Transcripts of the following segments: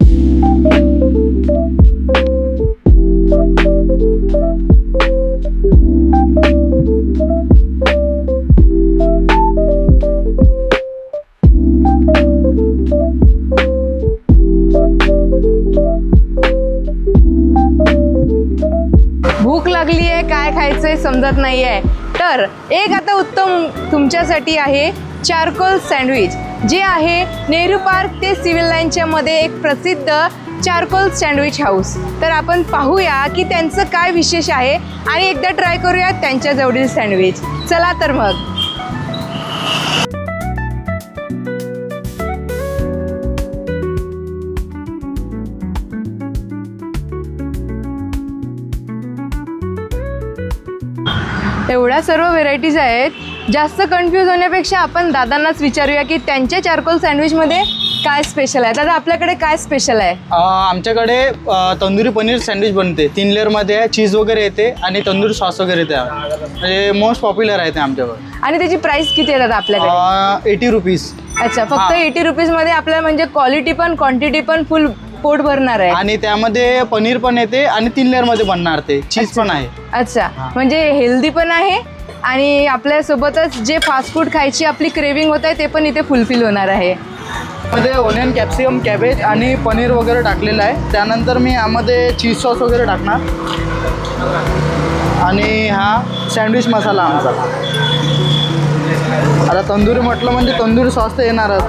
भूक लागली आहे, काय खायचंय समजत नाहीये, तर एक आता उत्तम तुमच्यासाठी आहे चारकोल सँडविच, जे आहे नेहरू पार्क ते सिव्हिल लाईनच्या मध्ये एक प्रसिद्ध चारकोल सँडविच हाऊस। तर आपण पाहूया की त्यांचं काय विशेष आहे आणि एकदा ट्राय करूया त्यांच्या जवळील सँडविच। चला तर मग। एवढ्या सर्व व्हेरायटीज आहेत, जास्त कन्फ्यूज होण्यापेक्षा आपण दादांनाच विचारूया की त्यांच्या चारकोल सँडविचमध्ये काय स्पेशल आहे। दादा आपल्याकडे काय स्पेशल आहे? आमच्याकडे तंदुरी पनीर सँडविच बनते, 3 लेअरमध्ये आहे, चीज वगैरे येते आणि तंदूरी सॉस वगैरे येते, म्हणजे मोस्ट पॉप्युलर आहे ते आमच्याकडे। आणि त्याची प्राइस किती आहे दादा आपल्याकडे? 80 रुपीज। अच्छा, फक्त 80 रुपीजमध्ये आपल्याला म्हणजे क्वालिटी पण क्वांटिटी पण फुल पोट भरणार आहे। आणि त्यामध्ये पनीर पण येते आणि 3 लेअरमध्ये बनणार, ते चीज पण आहे। अच्छा, म्हणजे हेल्दी पण आहे आणि आपल्यासोबतच जे फास्ट फूड खायची आपली क्रेविंग होत आहे ते पण इथे फुलफिल होणार आहे। मध्ये ओनियन, कॅप्सिकम, कॅबेज आणि पनीर वगैरे टाकलेलं आहे। त्यानंतर मी यामध्ये चीज सॉस वगैरे टाकणार आणि हा सँडविच मसाला आमचा। आता तंदुरी म्हटलं म्हणजे तंदुरी सॉस तर येणारच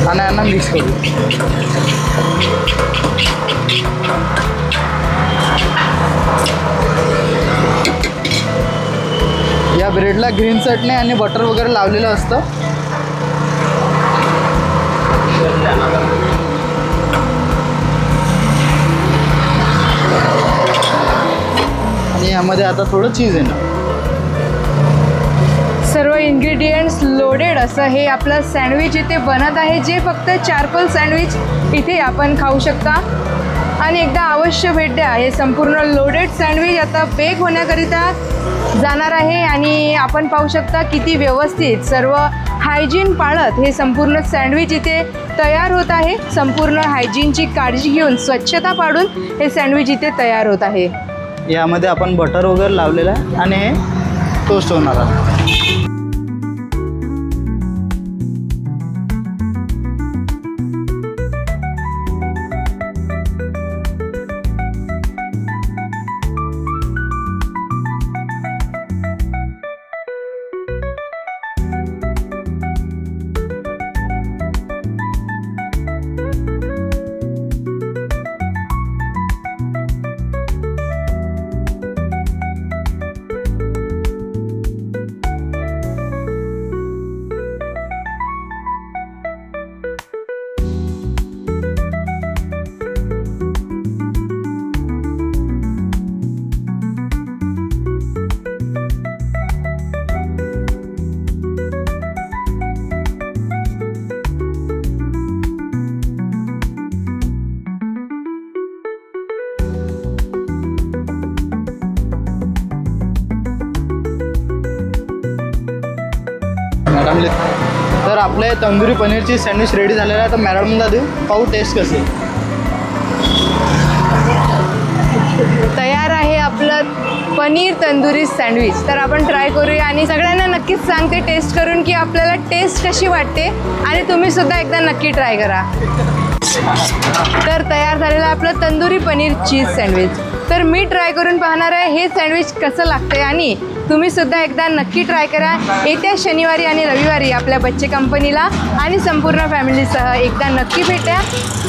आणि यांना मिक्स करू। या ब्रेडला ग्रीन चटणी आणि बटर वगैरे लावलेलं असतं आणि यामध्ये आता थोडं चीज येणार। सर्व इन्ग्रेडियंट्स लोडेड असं हे आपलं सँडविच इथे बनत आहे, जे फक्त चारकोल सँडविच इथे आपण खाऊ शकता आणि एकदा अवश्य भेट द्या। हे संपूर्ण लोडेड सँडविच आता बेक होण्याकरिता जाणार आहे आणि आपण पाहू शकता किती व्यवस्थित सर्व हायजीन पाळत हे संपूर्ण सँडविच इथे तयार होत आहे। संपूर्ण हायजीनची काळजी घेऊन स्वच्छता पाळून हे सँडविच इथे तयार होत आहे। यामध्ये आपण बटर वगैरे लावलेलं आहे आणि हे टोस्ट होणार आहे। तर आपले तंदुरी पनीरची सँडविच रेडी झालेला आहे। तर मॅडमला देऊ, पाहू टेस्ट कसे तयार आहे आपलं पनीर तंदुरी सँडविच। तर आपण ट्राय करूया आणि सगळ्यांना नक्कीच सांगते टेस्ट करून की आपल्याला टेस्ट कशी वाटते आणि तुम्ही सुद्धा एकदा नक्की ट्राय करा। तर तयार झालेलं आपलं तंदुरी पनीर चीज सँडविच। तर मी ट्राय करून पाहणार आहे हे सँडविच कसं लागते आणि तुम्ही सुद्धा एकदा नक्की ट्राय करा। येत्या शनिवारी आणि रविवारी आपल्या बच्चे कंपनीला आणि संपूर्ण फॅमिलीसह एकदा नक्की भेटा।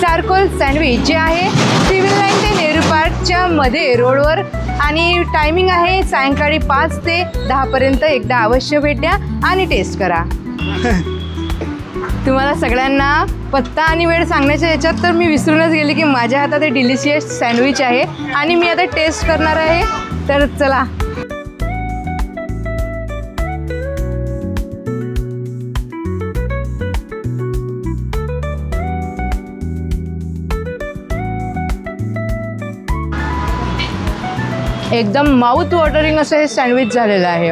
चारकोल सँडविच जे आहे सिव्हिल लाईन ते नेहरू पार्कच्या मध्ये रोडवर आणि टायमिंग आहे सायंकाळी 5 ते 10 पर्यंत। एकदा अवश्य भेट द्या आणि टेस्ट करा। तुम्हाला सगळ्यांना पत्ता आणि वेळ सांगण्याच्या याच्यात तर मी विसरूनच गेले की माझ्या हातात हे डिलिशियस सँडविच आहे आणि मी आता टेस्ट करणार आहे। तर चला, एकदम माउथ वॉटरिंग असं हे सँडविच झालेलं आहे।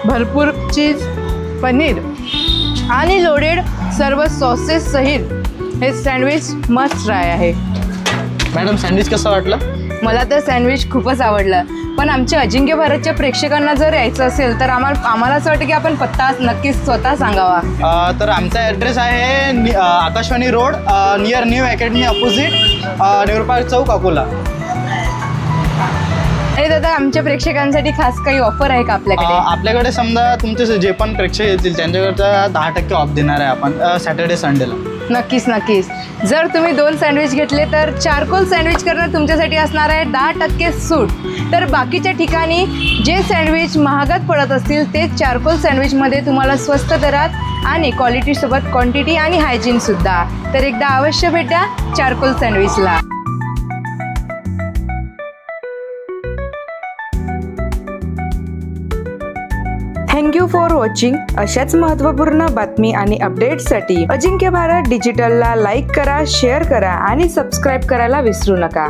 भरपूर चीज, पनीर आणि लोडेड सर्व सॉसेस सहित हे सँडविच मस्ट ट्राय आहे. मॅडम सँडविच कसं वाटलं? मला तर सँडविच खूपच आवडलं. पण आमच्या अजिंक्य भारतच्या प्रेक्षकांना जर यायचं असेल तर आम्हाला असं वाटतं की आपण पत्ता नक्कीच स्वतः सांगावा. तर आमचा ॲड्रेस आहे Akashvani road, near new academy opposite, Nehru park chowk, Akola. आणि दादा आमच्या प्रेक्षकांसाठी खास काही ऑफर आहे का आपल्याकडे? आपल्याकडे समजा तुमचे जे पण प्रेक्षक येतील त्यांच्याकडचा 10% ऑफ देणार आहे आपण सॅटर्डे संडेला. नक्कीच. जर तुम्ही 2 सँडविच घेतले तर चारकोल सँडविच करणं तुमच्यासाठी असणार आहे 10% सूट. तर बाकीच्या ठिकाणी जे सँडविच महागात पडत असतील ते चारकोल सँडविचमध्ये तुम्हाला स्वस्त दरात आणि क्वालिटीसोबत क्वांटिटी आणि हायजीनसुद्धा. तर एकदा अवश्य भेटा चारकोल सँडविचला. Thank you for watching. अशाच महत्त्वपूर्ण बातमी आणि अपडेट्ससाठी अजिंक्य भारत डिजिटलला लाईक करा, शेअर करा आणि सबस्क्राईब करायला विसरू नका.